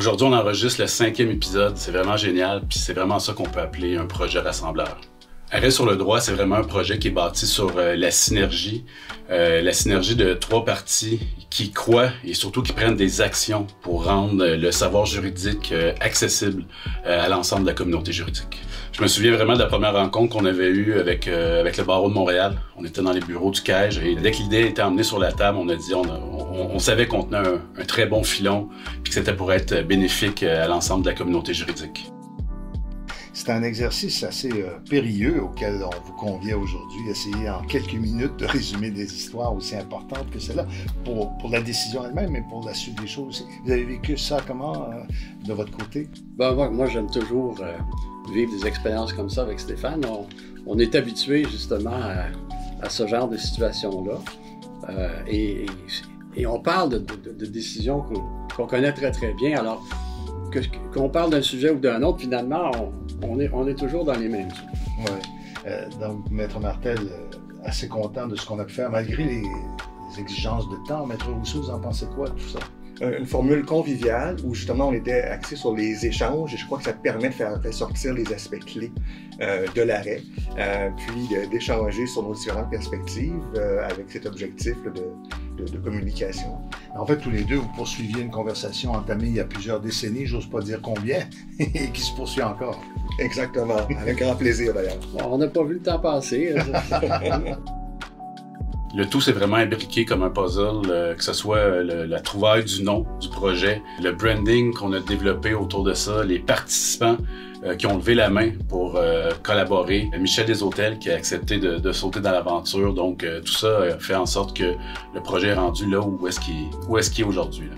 Aujourd'hui, on enregistre le 5e épisode. C'est vraiment génial, puis c'est vraiment ça qu'on peut appeler un projet rassembleur. Arrêt sur le droit, c'est vraiment un projet qui est bâti sur la synergie de 3 parties qui croient et surtout qui prennent des actions pour rendre le savoir juridique accessible à l'ensemble de la communauté juridique. Je me souviens vraiment de la première rencontre qu'on avait eue avec le barreau de Montréal. On était dans les bureaux du CAEJ et dès que l'idée a été emmenée sur la table, on a dit, on savait qu'on tenait un très bon filon puis que c'était pour être bénéfique à l'ensemble de la communauté juridique. C'est un exercice assez périlleux auquel on vous convie aujourd'hui, essayer en quelques minutes de résumer des histoires aussi importantes que celle-là, pour la décision elle-même, mais pour la suite des choses aussi. Vous avez vécu ça comment, de votre côté? Moi, j'aime toujours vivre des expériences comme ça avec Stéphane. On est habitué justement à ce genre de situation-là. Et on parle de décisions qu'on connaît très très bien. Alors, qu'on parle d'un sujet ou d'un autre, finalement, on est toujours dans les mêmes. Oui. Donc, Maître Martel, assez content de ce qu'on a pu faire, malgré les exigences de temps. Maître Rousseau, vous en pensez quoi de tout ça? Une formule conviviale où justement on était axé sur les échanges et je crois que ça permet de faire ressortir les aspects clés de l'arrêt, puis d'échanger sur nos différentes perspectives avec cet objectif de communication. En fait, tous les deux, vous poursuiviez une conversation entamée il y a plusieurs décennies, j'ose pas dire combien, et qui se poursuit encore. Exactement, avec grand plaisir d'ailleurs. On n'a pas vu le temps passer. Le tout, c'est vraiment imbriqué comme un puzzle, que ce soit la trouvaille du nom du projet, le branding qu'on a développé autour de ça, les participants qui ont levé la main pour collaborer, Michel Deshôtels qui a accepté de sauter dans l'aventure. Donc, tout ça a fait en sorte que le projet est rendu là où est-ce qu'il est aujourd'hui.